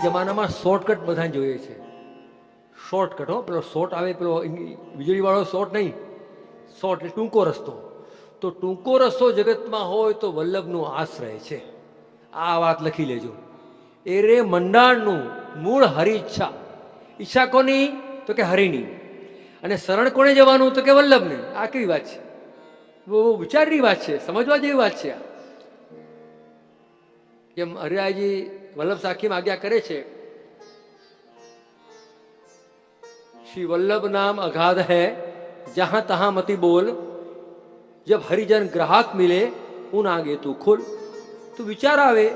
જમાનામાં શોર્ટકટ બધાને જોઈએ છે. શોર્ટકટ, હો, પેલો શોર્ટ આવે, પેલો વીજળીવાળો શોર્ટ નહીં, શોર્ટ એટલે ટૂંકો રસ્તો. તો ટૂંકો રસ્તો જગતમાં હોય તો વલ્લભનો આશ્રય છે. આ વાત લખી લેજો. એ રે મંડાણનું મૂળ હરિ ઈચ્છા. ઈચ્છા કોની? તો કે હરિની. અને શરણ કોને જવાનું? તો કે વલ્લભને. આ કેવી વાત છે? બહુ વિચારની વાત છે, સમજવા જેવી વાત છે. જેમ હરિરાયજી વલ્લભ સાખીમાં આજ્ઞા કરે છે, श्री वल्लभ नाम अगाध है जहां तहां मति बोल, जब हरिजन ग्राहक मिले उन आगे तू खोल. तो विचार આવે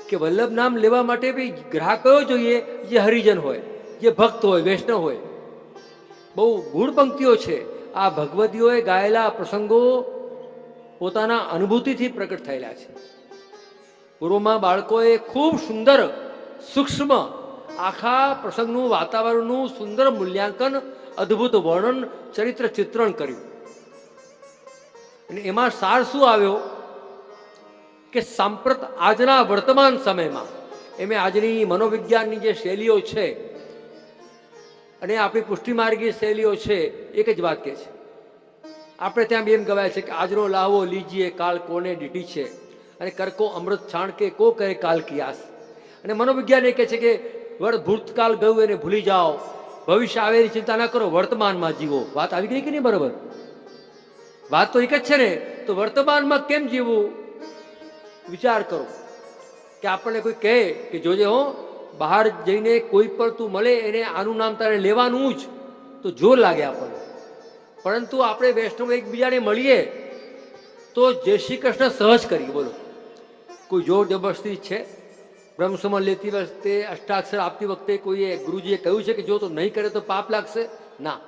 કે વલ્લભ નામ લેવા માટે બી ગ્રાહક કયો જોઈએ? જે હરિજન હોય, જે ભક્ત હોય, વૈષ્ણવ હોય. બહુ ગૂઢ પંક્તિઓ છે. આ ભગવદીઓએ ગાયેલા પ્રસંગો પોતાના અનુભૂતિથી પ્રગટ થયેલા છે. પૂર્વમાં બાળકોએ ખૂબ સુંદર સૂક્ષ્મ આખા પ્રસંગનું, વાતાવરણનું સુંદર મૂલ્યાંકન, અદ્ભુત વર્ણન, ચરિત્ર ચિત્રણ કર્યું. અને એમાં સાર શું આવ્યો કે સાંપ્રત આજના વર્તમાન સમયમાં એમ આજની મનોવિજ્ઞાનની જે શૈલીઓ છે અને આપણી પુષ્ટિમાર્ગી શૈલીઓ છે, એક જ વાત કહે છે. આપણે ત્યાં બી એમ કહેવાય છે કે આજનો લાવો લીજીએ, કાલ કોને દીઠી છે, અને કરકો અમૃત છાણ કે કો કહે કાલ કિયાસ. અને મનોવિજ્ઞાન એ કહે છે કે ભૂતકાળ ગયું એને ભૂલી જાઓ, ભવિષ્ય આવે એની ચિંતા ના કરો, વર્તમાનમાં જીવો. વાત આવી ગઈ કે નહીં? બરોબર. વાત તો એક જ છે ને. તો વર્તમાનમાં કેમ જીવવું? વિચાર કરો કે આપણને કોઈ કહે કે જોજે હો, બહાર જઈને કોઈ પણ તું મળે એને આનું નામ તારે લેવાનું જ, તો જોર લાગે આપણને. પરંતુ આપણે વૈષ્ણવ એકબીજાને મળીએ તો જય શ્રી કૃષ્ણ સહજ કરીએ. બોલો, કોઈ જોર જબરદસ્તી છે? બ્રહ્મસમન લેતી વખતે, અષ્ટાક્ષર આપતી વખતે કોઈએ ગુરુજીએ કહ્યું છે કે જો તો નહીં કરે તો પાપ લાગશે? ના.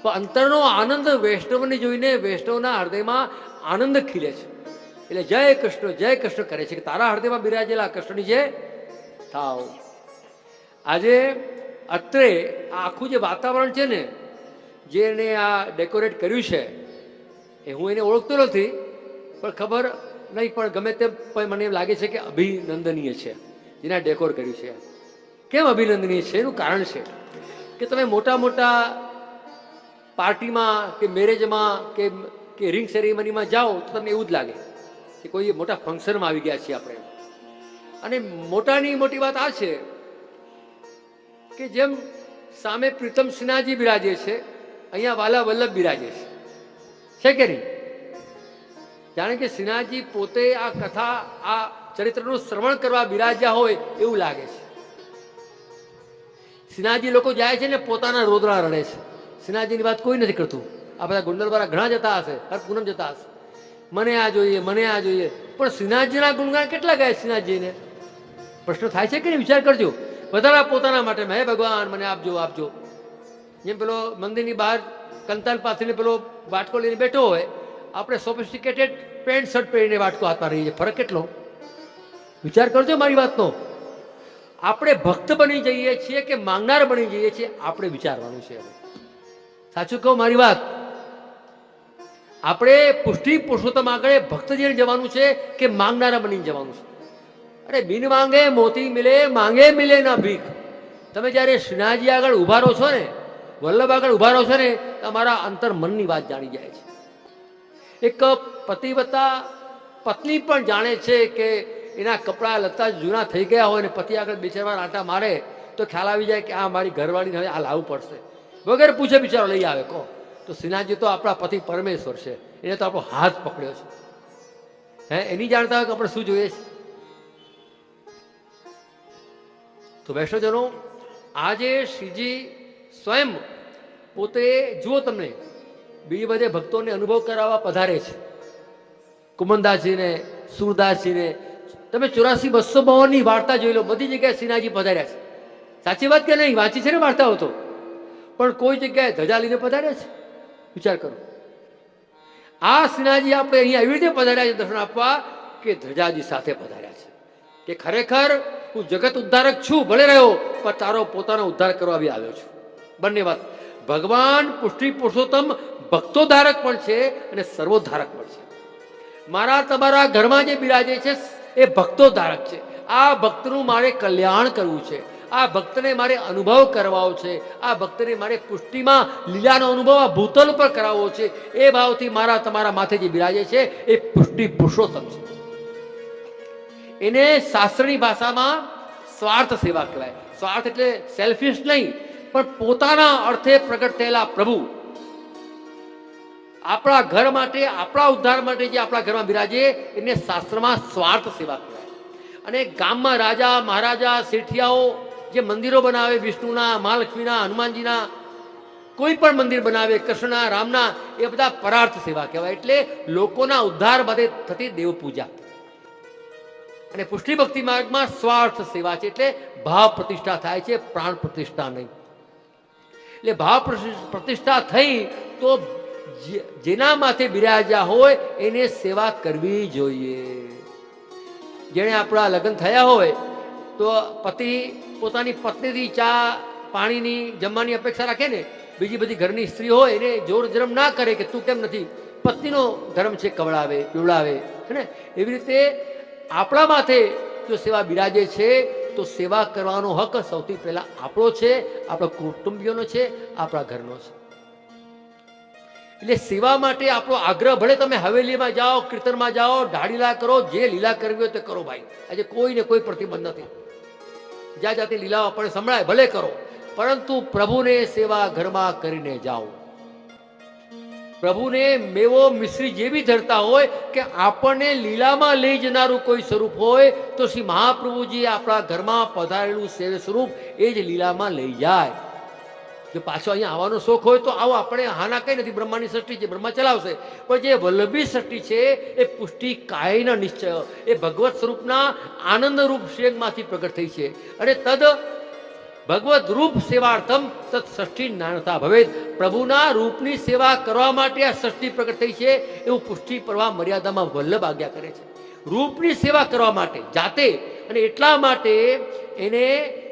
પણ અંતરનો આનંદ વૈષ્ણવને જોઈને વૈષ્ણવના હૃદયમાં આનંદ ખીલે છે. એટલે જય કૃષ્ણ કરે છે કે તારા હૃદયમાં બિરાજેલા કૃષ્ણની જે થાવ. આજે અત્રે આ આખું જે વાતાવરણ છે ને, જે એને આ ડેકોરેટ કર્યું છે, એ હું એને ઓળખતો નથી, પણ ખબર નહીં, પણ ગમે તેમ મને એમ લાગે છે કે અભિનંદનીય છે જેના ડેકોર કર્યું છે. કેમ અભિનંદનીય છે? એનું કારણ છે કે તમે મોટા મોટા પાર્ટીમાં કે મેરેજમાં કે રિંગ સેરેમનીમાં જાઓ તો તમને એવું જ લાગે કે કોઈ મોટા ફંક્શનમાં આવી ગયા છીએ આપણે. અને મોટાની મોટી વાત આ છે કે જેમ સામે પ્રીતમ સિન્હાજી બિરાજે છે, અહીંયા વાલા વલ્લભ બિરાજે છે કે નહીં? જાણે કે સિન્હાજી પોતે આ કથા, આ ચરિત્રનું શ્રવણ કરવા બિરાજ્યા હોય એવું લાગે છે. સિન્હાજી લોકો જાય છે ને પોતાના રોદડા રડે છે. સિન્હાજીની વાત કોઈ નથી કરતું. આ બધા ગુંડલવાળા ઘણા જતા હશે, હર પૂનમ જતા હશે, મને આ જોઈએ, મને આ જોઈએ. પણ સિન્હાજીના ગુણગાન કેટલા ગાય સિન્હાજીને? પ્રશ્ન થાય છે કે નહીં? વિચાર કરજો. બધા પોતાના માટે, હે ભગવાન મને આપજો આપજો. જેમ પેલો મંદિરની બહાર કંતાલ પાથરીને પેલો વાટકો લઈને બેઠો હોય, આપણે સોફિસ્ટિકેટેડ પેન્ટ શર્ટ પહેરીને વાટકો હાથમાં રહીએ. ફરક કેટલો? વિચાર કરજો મારી વાતનો. આપણે ભક્ત બની જઈએ છીએ કે માંગનાર બની જઈએ છીએ, આપણે વિચારવાનું છે. સાચું કહું મારી વાત? આપણે પુષ્ટિ પુરુષોત્તમ આગળ ભક્ત જઈને જવાનું છે કે માંગનારા બનીને જવાનું છે? અરે બિન માંગે મોતી મિલે, માંગે મિલે ના ભીખ. તમે જ્યારે શ્રીનાથજી આગળ ઉભા રહો છો ને, વલ્લભ આગળ ઉભા રહો છો ને, તમારા અંતર મનની વાત જાણી જાય છે. એક પતિવતા પત્ની પણ જાણે છે કે એના કપડાં લત્તા જૂના થઈ ગયા હોય ને પતિ આગળ બે ચાર વાર આંટા મારે તો ખ્યાલ આવી જાય કે આ મારી ઘરવાળીને હવે આ લાવવું પડશે. વગર પૂછે બિચારો લઈ આવે. કહો તો સિન્હાજી તો આપણા પતિ પરમેશ્વર છે, એને તો આપણો હાથ પકડ્યો છે. હે, એની જાણતા હોય કે આપણે શું જોઈએ છે? તો વૈષ્ણવજનો, આજે શ્રીજી સ્વયં પોતે જુઓ, તમને બીજે બધે ભક્તોને અનુભવ કરાવવા પધારે છે. કુમનદાસજીને, સુરદાસજીને, તમે 84-252 વાર્તા જોઈ લો, બધી જગ્યાએ સિન્હાજી પધાર્યા છે. સાચી વાત કે નહીં? વાંચી છે ને વાર્તાઓ તો? પણ કોઈ જગ્યાએ ધજા લઈને પધાર્યા છે? વિચાર કરો. આ સિન્હાજી આપણે અહીંયા એવી રીતે પધાર્યા છે દર્શન આપવા કે ધજાજી સાથે પધાર્યા છે કે ખરેખર હું જગત ઉદ્ધારક છું, ભલે રહ્યો, પણ તારો પોતાનો ઉદ્ધાર કરવા બી આવ્યો છું. બંને વાત. ભગવાન પુષ્ટિ પુરુષોત્તમ ભક્તોધારક પણ છે અને સર્વોદ્ધારક પણ છે. મારા તમારા ઘરમાં જે બિરાજે છે એ ભક્તોધારક છે. આ ભક્તનું મારે કલ્યાણ કરવું છે, આ ભક્તને મારે અનુભવ કરવાવો છે, આ ભક્તને મારે પુષ્ટિમાં લીલાનો અનુભવ આ ભૂતલ પર કરાવવો છે, એ ભાવથી મારા તમારા માથે જે બિરાજે છે એ પુષ્ટિ પુરુષોત્તમ છે. એને શાસ્ત્રની ભાષામાં સ્વાર્થ સેવા કહેવાય. સ્વાર્થ એટલે સેલ્ફિશ નહીં, પણ પોતાના અર્થે પ્રગટ થયેલા પ્રભુ આપણા ઘર માટે, આપણા ઉદ્ધાર માટે જે આપણા ઘરમાં બિરાજે એને શાસ્ત્રમાં સ્વાર્થ સેવા કહેવાય. અને ગામમાં રાજા મહારાજા શેઠિયાઓ જે મંદિરો બનાવે, વિષ્ણુના, મહાલક્ષ્મીના, હનુમાનજીના, કોઈ પણ મંદિર બનાવે, કૃષ્ણના, રામના, એ બધા પરાર્થ સેવા કહેવાય. એટલે લોકોના ઉદ્ધાર માટે થતી દેવ પૂજા. અને પુષ્ટિ ભક્તિ માર્ગમાં સ્વાર્થ સેવા છે, એટલે ભાવ પ્રતિષ્ઠા થાય છે, પ્રાણ પ્રતિષ્ઠા નહીં. એટલે ભાવ પ્રતિષ્ઠા થઈ તો જેના માથે બિરાજ્યા હોય એને સેવા કરવી જોઈએ. જેણે આપણા લગ્ન થયા હોય તો પતિ પોતાની પત્નીથી ચા પાણીની જમવાની અપેક્ષા રાખે ને, બીજી બધી ઘરની સ્ત્રી હોય એને જોર જરમ ના કરે કે તું કેમ નથી, પત્નીનો ધર્મ છે કવડાવે પીવડાવે, છે ને. એવી રીતે આપણા માથે જો સેવા બિરાજે છે તો સેવા કરવાનો હક સૌથી પહેલા આપણો છે, આપણા કુટુંબીઓનો છે, આપણા ઘરનો છે. એટલે સેવા માટે આપણો આગ્રહ, ભલે તમે હવેલીમાં જાઓ, કીર્તનમાં જાઓ, ઢાળીલા કરો, જે લીલા કરવી હોય તે કરો ભાઈ. આજે કોઈને કોઈ પ્રતિબંધ નથી. જ્યાં જાતે લીલાઓ આપણને સંભળાય ભલે કરો, પરંતુ પ્રભુને સેવા ઘરમાં કરીને જાઓ. પ્રભુને મેવો મિશ્રી જેવી ધરતા હોય કે આપણને લીલામાં લઈ જનારું કોઈ સ્વરૂપ હોય તો શ્રી મહાપ્રભુજી આપણા ઘરમાં પધારેલું સેવ સ્વરૂપ એ જ લીલામાં લઈ જાય. જો પાછો અહીંયા આવવાનો શોખ હોય તો આવો, આપણે હાના કઈ નથી. બ્રહ્માની સૃષ્ટિ છે, બ્રહ્મા ચલાવશે. પણ જે વલ્લભી સૃષ્ટિ છે એ પુષ્ટિ કાયના નિશ્ચય, એ ભગવત સ્વરૂપના આનંદરૂપ શ્રેગમાંથી પ્રગટ થઈ છે. અને તદ ભગવદ રૂપ સેવાર્થમ તત્ ષષ્ઠી નાનતા ભવેદ. પ્રભુના રૂપની સેવા કરવા માટે આ ષષ્ઠી પ્રગટ થઈ છે એવું પુષ્ટિ પ્રવાહ મર્યાદામાં વલ્લભ આજ્ઞા કરે છે. રૂપની સેવા કરવા માટે જાતે, અને એટલા માટે એને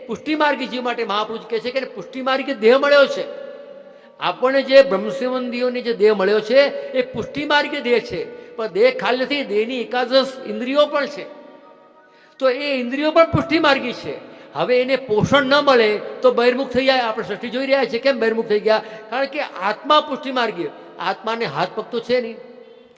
પુષ્ટિ માર્ગી જીવ માટે મહાપુરુષ કહે છે કે પુષ્ટિ માર્ગી દેહ મળ્યો છે. આપણને જે બ્રહ્મસંબંધીઓને જે દેહ મળ્યો છે એ પુષ્ટિ માર્ગી દેહ છે. પણ દેહ ખાલી નથી, દેહની એકાદશ ઇન્દ્રિયો પણ છે. તો એ ઇન્દ્રિયો પણ પુષ્ટિ માર્ગી છે. હવે એને પોષણ ન મળે તો બહિર્મુખ થઈ જાય. આપણે સૃષ્ટિ જોઈ રહ્યા છીએ કેમ બહિર્મુખ થઈ ગયા, કારણ કે આત્મા પુષ્ટિ માર્ગી. આત્માને હાથ પગ તો છે નહીં,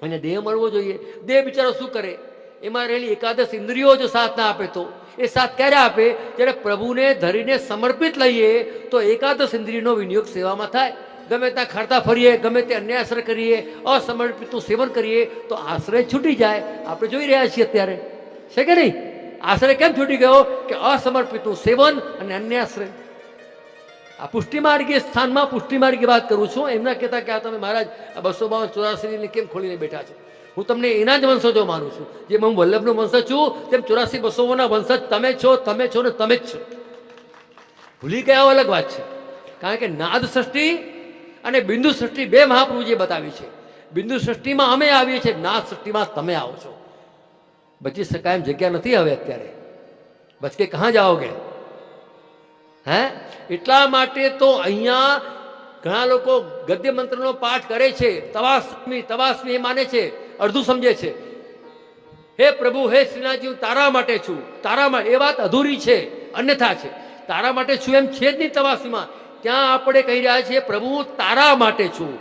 અને દેહ મળવો જોઈએ. દેહ બિચારો શું કરે, એમાં રહેલી એકાદશ ઇન્દ્રિયો જો સાથ ના આપે તો એ સાથ ક્યારે આપે, જ્યારે પ્રભુને ધરીને સમર્પિત લઈએ તો એકાદશ ઇન્દ્રિયનો વિનિયોગ સેવામાં થાય. ગમે ત્યાં ખરતા ફરીએ, ગમે તે અન્ય આશ્રય કરીએ, અસમર્પિતનું સેવન કરીએ તો આશ્રય છૂટી જાય. આપણે જોઈ રહ્યા છીએ અત્યારે, છે કે નહીં? આશ્રય કેમ છૂટી ગયો કે અસમર્પિતનું સેવન અને અન્ય આશ્રય. આ પુષ્ટિમાર્ગીય સ્થાનમાં પુષ્ટિમાર્ગી વાત કરું છું. એમના કહેતા કે આ તમે મહારાજ 252 કેમ ખોલીને બેઠા છો? હું તમને એના જ વંશજો માનું છું. જેમ હું વલ્લભનો વંશજ છું તેમ 84 200 વંશજ તમે છો, તમે છો ને તમે જ છો. ભૂલી ગયા અલગ વાત છે. કારણ કે નાદ સૃષ્ટિ અને બિંદુ સૃષ્ટિ બે મહાપ્રભુજીએ બતાવી છે. બિંદુ સૃષ્ટિમાં અમે આવીએ છીએ, નાદ સૃષ્ટિમાં તમે આવો છો. બચી શકાય એમ જગ્યા નથી હવે અત્યારે. બચ કે કહાં જાઓગે? હે, એટલા માટે તો અહીંયા ઘણા લોકો ગદ્ય મંત્રનો પાઠ કરે છે, તવાસ્મી તવાસ્મી એ માને છે, અડધું સમજે છે. હે પ્રભુ, હે શ્રીનાથજી, હું તારા માટે છું, તારા માટે. એ વાત અધૂરી છે, અન્યથા છે. તારા માટે છું એમ છે જ નહીં તવાસ્મીમાં. ત્યાં આપણે કહી રહ્યા છીએ પ્રભુ હું તારા માટે છું.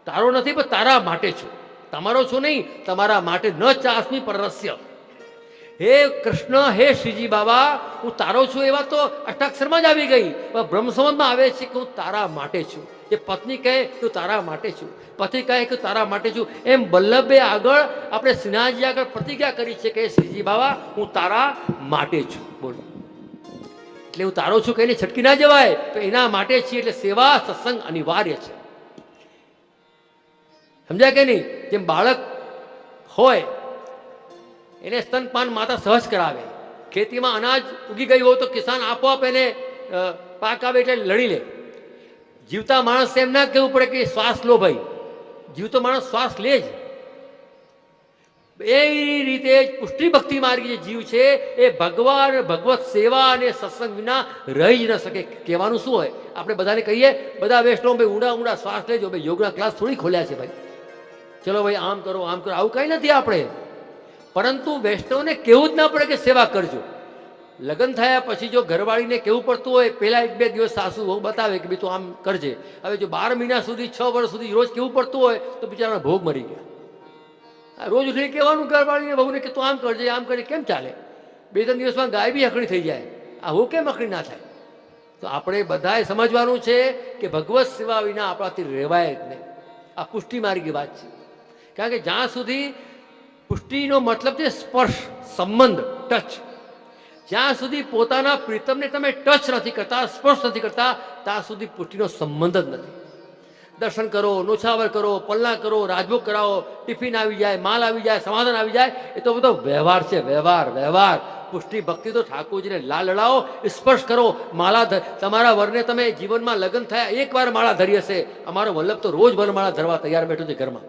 તારો નથી પણ તારા માટે છું. તમારો છું નહીં, તમારા માટે. ન ચાસ્મી પરરસ્ય. હે કૃષ્ણ, હે શ્રીજી બાબા, હું તારો છું એ વાત તો અષ્ટાક્ષરમાં જ આવી ગઈ. પણ બ્રહ્મસંબંધમાં આવે છે કે હું તારા માટે છું. એ પત્ની કહે કે હું તારા માટે છું, પતિ કહે કે તારા માટે છું. એમ વલ્લભે આગળ આપણે શ્રીનાથજી આગળ પ્રતિજ્ઞા કરી છે કે શ્રીજી બાબા હું તારા માટે છું. બોલો, એટલે હું તારો છું કહીને છટકી ના જવાય. તો એના માટે છીએ, એટલે સેવા સત્સંગ અનિવાર્ય છે. સમજાય કે નહીં? જેમ બાળક હોય એને સ્તનપાન માતા સહજ કરાવે. ખેતીમાં અનાજ ઉગી ગયું હોય તો કિસાન આપોઆપ એને પાક આવે એટલે લડી લે. જીવતા માણસ એમ ના કહેવું પડે કે શ્વાસ લો ભાઈ. જીવતો માણસ શ્વાસ લે જ. એ રીતે પુષ્ટિ ભક્તિ માર્ગી જે જીવ છે એ ભગવાન ભગવત સેવા અને સત્સંગ વિના રહી જ ન શકે. કહેવાનું શું હોય? આપણે બધાને કહીએ, બધા વૈષ્ણવ ભાઈ ઊંડા ઊંડા શ્વાસ લેજો. ભાઈ યોગના ક્લાસ થોડી ખોલ્યા છે ભાઈ, ચલો ભાઈ આમ કરો આમ કરો, આવું કઈ નથી આપણે. પરંતુ વૈષ્ણવને કેવું જ ના પડે કે સેવા કરજો. લગ્ન થયા પછી જો ઘરવાળીને કહેવું પડતું હોય, પહેલા 1-2 દિવસ સાસુ બહુ બતાવે કે ભાઈ તું આમ કરજે. હવે જો 12 મહિના સુધી 6 વર્ષ સુધી રોજ કહેવું પડતું હોય તો બિચારાના ભોગ મરી ગયા. રોજ ઉઠી કહેવાનું ઘરવાળીને બહુને કે તું આમ કરજે આમ કરજે, કેમ ચાલે? 2-3 દિવસમાં ગાય બી અકડી થઈ જાય. આવું કેમ અકડી ના થાય? તો આપણે બધાએ સમજવાનું છે કે ભગવત સેવા વિના આપણાથી રહેવાય જ નહીં. આ પુષ્ટિ માર્ગી વાત છે. કારણ કે જ્યાં સુધી પુષ્ટિનો મતલબ છે સ્પર્શ, સંબંધ, ટચ. જ્યાં સુધી પોતાના પ્રીતમને તમે ટચ નથી કરતા, સ્પર્શ નથી કરતા, ત્યાં સુધી પુષ્ટિનો સંબંધ જ નથી. દર્શન કરો, નોછાવર કરો, પલ્લા કરો, રાજભોગ કરાવો, ટિફિન આવી જાય, માલ આવી જાય, સમાધાન આવી જાય, એ તો બધો વ્યવહાર છે. વ્યવહાર. પુષ્ટિ ભક્તિ તો ઠાકોરજીને લાલ લડાવો, સ્પર્શ કરો, માળા તમારા વરને તમે જીવનમાં લગ્ન થયા 1 વાર માળા ધરી હશે. અમારો વલ્લભ તો રોજ ભર માળા ધરવા તૈયાર બેઠો છે ઘરમાં.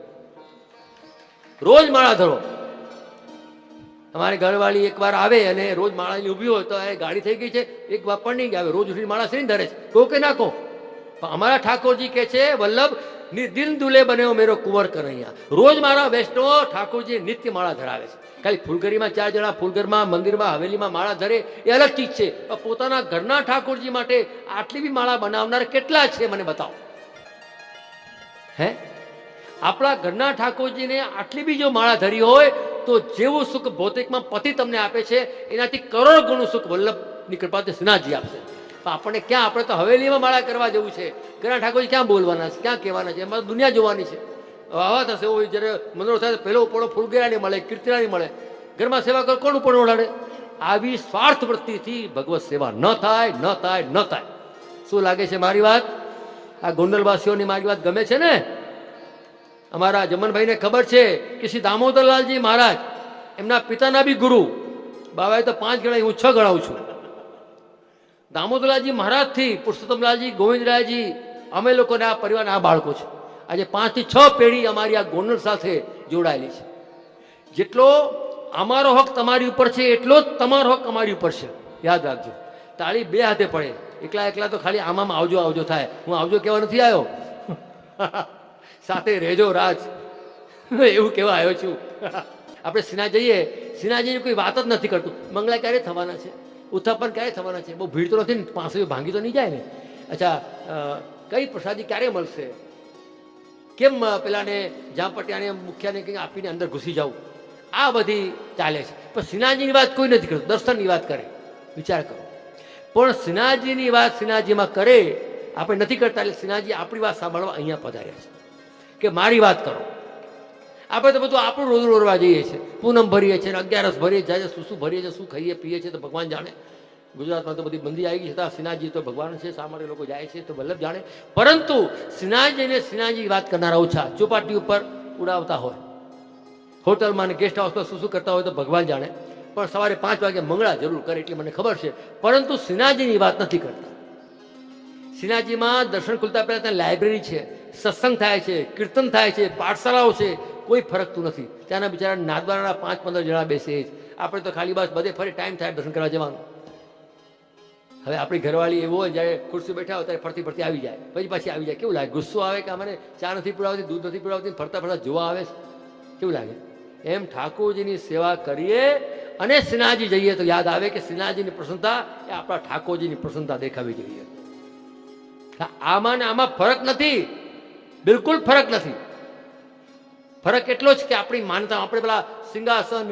રોજ માળા ધરો. અમારી ઘરવાળી 1 વાર આવે અને રોજ માળાની ઊભી હોય તો એ ગાડી થઈ ગઈ છે, 1 વાર પણ નહીં આવે, રોજ ઉઠીને માળા શેને ધરે છે? કહો કે ના કહો? પણ અમારા ઠાકોરજી કે છે, વલ્લભ દિલ દુલે બન્યો મેરો કુંવર કનૈયા. રોજ મારા વૈષ્ણવો ઠાકોરજી નિત્ય માળા ધરાવે છે. ખાલી ફૂલગરીમાં 4 જણા ફૂલગરમાં, મંદિરમાં, હવેલીમાં માળા ધરે એ અલગ ચીજ છે. પણ પોતાના ઘરના ઠાકોરજી માટે આટલી બી માળા બનાવનાર કેટલા છે મને બતાવો. હે? આપણા ઘરના ઠાકોરજીને આટલી બી જો માળા ધરી હોય તો જેવું સુખ ભૌતિકમાં પતિ તમને આપે છે એનાથી કરોડ ગણું સુખ વલ્લભની કૃપાથી શ્રીનાથજી આપશે. પણ આપણને ક્યાં? આપણે તો હવેલીમાં માળા કરવા જેવું છે. ઘરના ઠાકોરજી ક્યાં બોલવાના છે, ક્યાં કહેવાના છે? એમાં દુનિયા જોવાની છે. આવા થશે એવું જ્યારે મંદિરો થાય પહેલો ઉપડો ફૂલગેરાને મળે, કીર્તિરાની મળે. ઘરમાં સેવા કર, કોણ ઉપર ઓળાડે? આવી સ્વાર્થ વૃત્તિથી ભગવત સેવા ન થાય. શું લાગે છે મારી વાત? આ ગોંડલવાસીઓની મારી વાત ગમે છે ને? અમારા જમનભાઈને ખબર છે કે શ્રી દામોદરલાલજી મહારાજ એમના પિતાના બી ગુરુ. બાબાએ તો 5 ગણા, હું 6 ગણાવું છું. દામોદરલાલજી મહારાજથી પુરુષોત્તમલાલજી, ગોવિંદરાયજી, અમે લોકોને આ પરિવારના આ બાળકો છે. આજે 5 થી 6 પેઢી અમારી આ ગોંડલ સાથે જોડાયેલી છે. જેટલો અમારો હક તમારી ઉપર છે એટલો જ તમારો હક અમારી ઉપર છે. યાદ રાખજો. તાળી 2 હાથે પડે. એકલા તો ખાલી આમાં આવજો થાય. હું આવજો કહેવા નથી આવ્યો. સાથે રહેજો રાજ, એવું કહેવા આવ્યો છું. આપણે સિના જઈએ, સિનાજીની કોઈ વાત જ નથી કરતું. મંગળા ક્યારે થવાના છે? ઉત્થાપન ક્યારે થવાના છે? બહુ ભીડ તો નથી ને? 500 ભાંગી તો નહીં જાય ને? અચ્છા, કઈ પ્રસાદી ક્યારે મળશે? કેમ પેલાને જામપટિયાને મુખ્યાને કંઈ આપીને અંદર ઘૂસી જાઉં? આ બધી ચાલે છે. પણ શ્રીનાથજીની વાત કોઈ નથી કરતું. દર્શનની વાત કરે. વિચાર કરો. પણ શ્રીનાથજીની વાત શ્રીનાથજીમાં કરે, આપણે નથી કરતા. એટલે શ્રીનાથજી આપણી વાત સાંભળવા અહીંયા પધાર્યા છે કે મારી વાત કરો. આપણે તો બધું આપણું રોજ રોરવા જઈએ છીએ. પૂનમ ભરીએ છીએ, 11 ભરીએ જાય, શું ભરીએ છીએ, શું ખાઈએ પીએ છીએ તો ભગવાન જાણે. ગુજરાતમાં તો બધી બંદી આવી ગઈ છે. શ્રીનાથજી તો ભગવાન છે, શા માટે લોકો જાય છે તો વલ્લભ જાણે. પરંતુ શ્રીનાથજી વાત કરનારા ઓછા. ચોપાટી ઉપર ઉડાવતા હોય, હોટલમાં અને ગેસ્ટ હાઉસમાં શું કરતા હોય તો ભગવાન જાણે. પણ સવારે 5 વાગે મંગળા જરૂર કરે એટલી મને ખબર છે. પરંતુ શ્રીનાથજીની વાત નથી કરતા. શ્રીનાથજીમાં દર્શન ખુલતા પહેલા ત્યાં લાઇબ્રેરી છે, સત્સંગ થાય છે, કીર્તન થાય છે, પાઠશાળાઓ છે. કોઈ ફરકતું નથી. ત્યાંના બિચારા નાદવાના 5-15 જણા બેસે જ. આપણે તો ખાલી બસ બધે ફરી ટાઈમ થાય દર્શન કરવા જવાનું. હવે આપણી ઘરવાળી એવું હોય જ્યારે ખુરશી બેઠા હોય ત્યારે ફરતી આવી જાય, પછી પાછી આવી જાય. કેવું લાગે? ગુસ્સો આવે કે અમને ચા નથી પીવડાવતી, દૂધ નથી પીવડાવતી, ફરતા જોવા આવે છે. કેવું લાગે? એમ ઠાકોરજીની સેવા કરીએ અને શ્રીનાથજી જઈએ તો યાદ આવે કે શ્રીનાથજીની પ્રસન્નતા એ આપણા ઠાકોરજીની પ્રસન્નતા દેખાવી જોઈએ. આમાં ને આમાં ફરક નથી, બિલકુલ ફરક નથી. ફરક એટલો જ કે આપણી માનતા, આપણે પેલા સિંહાસન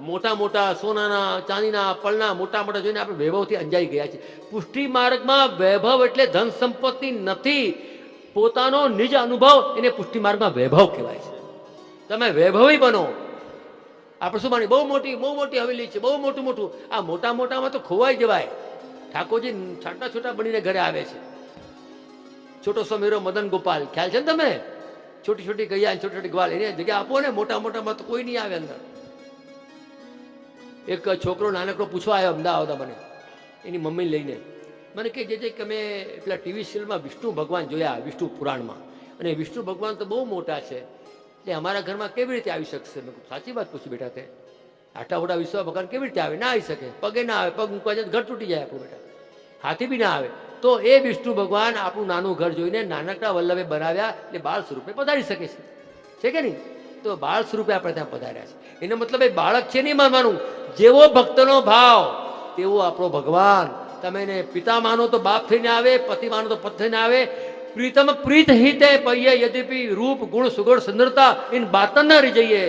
મોટા સોનાના, ચાંદીના, પળના મોટા જોઈને આપણે વૈભવથી અંજાઈ ગયા છીએ. પુષ્ટિ માર્ગમાં વૈભવ એટલે ધન સંપત્તિ નથી. પોતાનો નિજ અનુભવ એને પુષ્ટિ માર્ગમાં વૈભવ કહેવાય છે. તમે વૈભવી બનો. આપણે શું માની? બહુ મોટી હવેલી છે, બહુ મોટું. આ મોટામાં તો ખોવાઈ જવાય. ઠાકોરજી છોટા બનીને ઘરે આવે છે. છોટો સમેરો મદન ગોપાલ, ખ્યાલ છે ને તમે? છોટી ગૈયા, છોટી ગ્વાલ, એને જગ્યા આપો ને. મોટામાં તો કોઈ નહીં આવે અંદર. એક છોકરો નાનકડો પૂછવા આવ્યો અમદાવાદ મને, એની મમ્મી લઈને. મને કે જે તમે પેલા ટીવી સિરિયલમાં વિષ્ણુ ભગવાન જોયા, વિષ્ણુ પુરાણમાં, અને વિષ્ણુ ભગવાન તો બહુ મોટા છે, એટલે અમારા ઘરમાં કેવી રીતે આવી શકશે? મેં સાચી વાત પૂછી બેટા. તે આટલા મોટા વિશ્વ ભગવાન કેવી રીતે આવે? ના આવી શકે. પગે ના આવે, પગ મૂકવા જાય ઘર તૂટી જાય આપણું બેટા. હાથી બી ના આવે. તો એ વિષ્ણુ ભગવાન આપણું નાનું ઘર જોઈને નાનકડા વલ્લભે બનાવ્યા, એટલે બાળ સ્વરૂપે પધારી શકે છે કે નહીં? તો બાળ સ્વરૂપે આપણે ત્યાં પધાર્યા છે. એનો મતલબ એ બાળક છે નહીં માનવાનું. જેવો ભક્તનો ભાવ, તેવો આપણો ભગવાન. તમે એને પિતા માનો તો બાપ થઈને આવે, પતિ માનો તો પતિ થઈને આવે. પ્રીતમ પ્રીત હિતે પૈયે યદ્યપિ રૂપ ગુણ સુગણ સુંદરતા इन बातन न रह जाइए.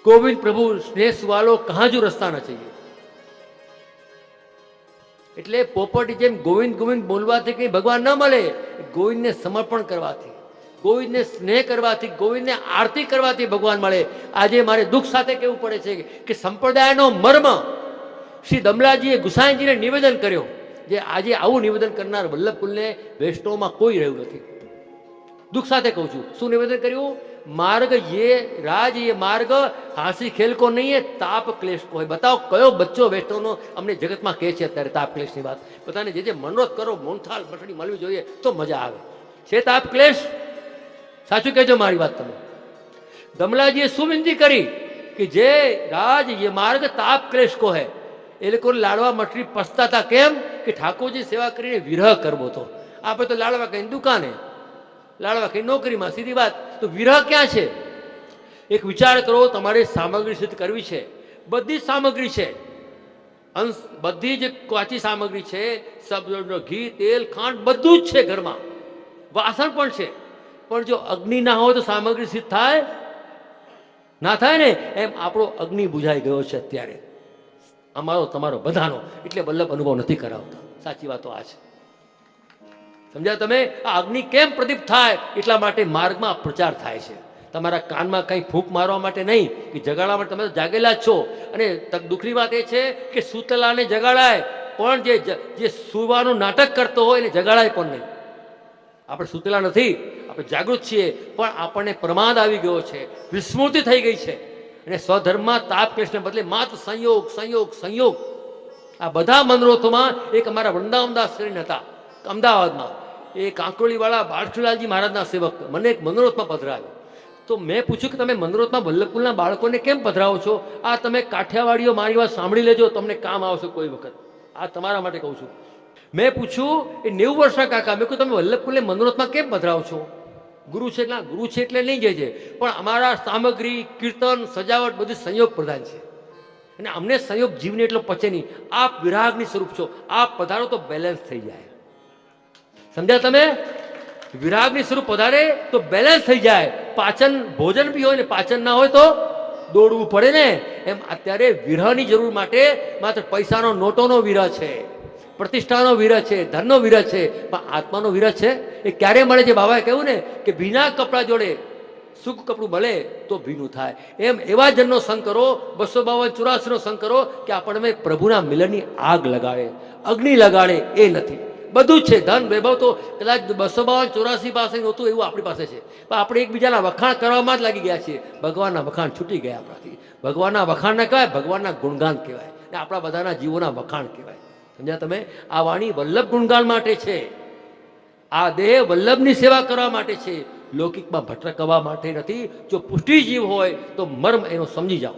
गोविंद प्रभु स्नेह सुवालो कहाँ जो रस्ता न चाहिए. એટલે પોપટી જેમ ગોવિંદ ગોવિંદ બોલવાથી કઈ ભગવાન ન મળે. ગોવિંદને સમર્પણ કરવાથી, ગોવિંદને સ્નેહ કરવાથી, ગોવિંદને આરતી કરવાથી ભગવાન મળે. આજે મારે દુઃખ સાથે કહેવું પડે છે કે સંપ્રદાયનો મર્મ શ્રી દમલાજીએ ગુસાઈજીને નિવેદન કર્યો. જે આજે આવું નિવેદન કરનાર વલ્લભકુલને વૈષ્ણવમાં કોઈ રહ્યું નથી. દુઃખ સાથે કહું છું. શું નિવેદન કર્યું? मार्ग ये राज ये मार्ग हासी खेल को नहीं है, ताप क्लेश को है. बताओ कयो बच्चो वैष्णवनो अमने जगत में कहे छे अत्यारे ताप क्लेश ની વાત. બધાને જે જે મનોરથ કરો, મોનથાળ મઠડી મળવી જોઈએ તો મજા આવે. છે તાપ ક્લેશ? સાચું કહેજો મારી વાત. તમે દમલાજીએ શું વિનંતી કરી કે જે રાજ ये मार्ग ताप क्लेश को है. એ લોકો લાડવા મઠડી પસતા હતા. કેમ કે ઠાકોરજી સેવા કરીને વિરહ કરવો હતો. આપણે તો લાડવા કઈ દુકાને, લાડવા કઈ નોકરીમાં, સીધી વાત. તો વિરહ ક્યાં છે? એક વિચાર કરો. તમારે સામગ્રી સિદ્ધ કરવી છે. બધી જ સામગ્રી છે, અંશ બધી જ કાચી સામગ્રી છે. ઘી, તેલ, ખાંડ બધું જ છે ઘરમાં. વાસણ પણ છે. પણ જો અગ્નિ ના હોય તો સામગ્રી સિદ્ધ થાય ના થાય ને. એમ આપણો અગ્નિ બુઝાઈ ગયો છે અત્યારે, અમારો તમારો બધાનો. એટલે વલ્લભ અનુભવ નથી કરાવતા. સાચી વાતો આ છે. સમજ્યા તમે? આ અગ્નિ કેમ પ્રદીપ્ત થાય? એટલા માટે માર્ગમાં પ્રચાર થાય છે. તમારા કાનમાં કંઈ ફૂંક મારવા માટે નહીં, કે જગાડવા માટે. તમે જાગેલા જ છો. અને દુઃખની વાત એ છે કે સૂતેલાને જગાડાય, પણ જે સુવાનું નાટક કરતો હોય એને જગાડાય પણ નહીં. આપણે સૂતેલા નથી, આપણે જાગૃત છીએ, પણ આપણને પ્રમાદ આવી ગયો છે, વિસ્મૃતિ થઈ ગઈ છે. અને સ્વધર્મમાં તાપ ક્લેશને બદલે માત્ર સંયોગ સંયોગ સંયોગ. આ બધા મનોરથોમાં એક અમારા વૃંદાવનદાસ શ્રીને હતા અમદાવાદમાં. એ કાંકરોલીવાળા બાળકલાલજી મહારાજના સેવક મને એક મનોરથમાં પધરાવ્યો. તો મેં પૂછ્યું કે તમે મનોરથમાં વલ્લભકુલના બાળકોને કેમ પધરાવો છો? આ તમે કાઠિયાવાડીઓ મારી વાત સાંભળી લેજો, તમને કામ આવશે કોઈ વખત. આ તમારા માટે કહું છું. મેં પૂછ્યું એ 90 વર્ષના કાકા, મેં કહ્યું તમે વલ્લભકુલને મનોરથમાં કેમ પધરાવો છો? ગુરુ છે ના, ગુરુ છે એટલે નહીં જાય છે, પણ અમારા સામગ્રી, કીર્તન, સજાવટ બધી સંયોગ પ્રધાન છે. અને અમને સંયોગ જીવને એટલો પચે નહીં. આપ વિરાગની સ્વરૂપ છો, આપ પધારો તો બેલેન્સ થઈ જાય. સમજ્યા તમે? વિરાગની સ્વરૂપ પધારે તો બેલેન્સ થઈ જાય. પાચન, ભોજન બી હોય ને પાચન ના હોય તો દોડવું પડે ને. એમ અત્યારે વિરહની જરૂર માટે માત્ર પૈસાનો, નોટોનો વિરહ છે, પ્રતિષ્ઠાનો વિરહ છે, ધનનો વિરહ છે, પણ આત્માનો વિરહ છે એ ક્યારે મળે છે? બાબાએ કહ્યું ને કે ભીના કપડા જોડે સૂક કપડું મળે તો ભીનું થાય. એમ એવા જનનો સંગ કરો, 252 નો સંગ કરો કે આપણને પ્રભુના મિલનની આગ લગાડે, અગ્નિ લગાડે. એ નથી. બધું જ છે. ધન વૈભવ તો કદાચ 252-84 પાસે નહોતું, એવું આપણી પાસે છે. પણ આપણે એકબીજાના વખાણ કરવામાં જ લાગી ગયા છીએ. ભગવાનના વખાણ છૂટી ગયા આપણાથી. ભગવાનના વખાણ ના કહેવાય, ભગવાનના ગુણગાન કહેવાય. ને આપણા બધાના જીવોના વખાણ કહેવાય. સમજ્યા તમે? આ વાણી વલ્લભ ગુણગાન માટે છે. આ દેહ વલ્લભની સેવા કરવા માટે છે, લૌકિકમાં ભટકવા માટે નથી. જો પુષ્ટિ જીવ હોય તો મર્મ એનો સમજી જાઓ.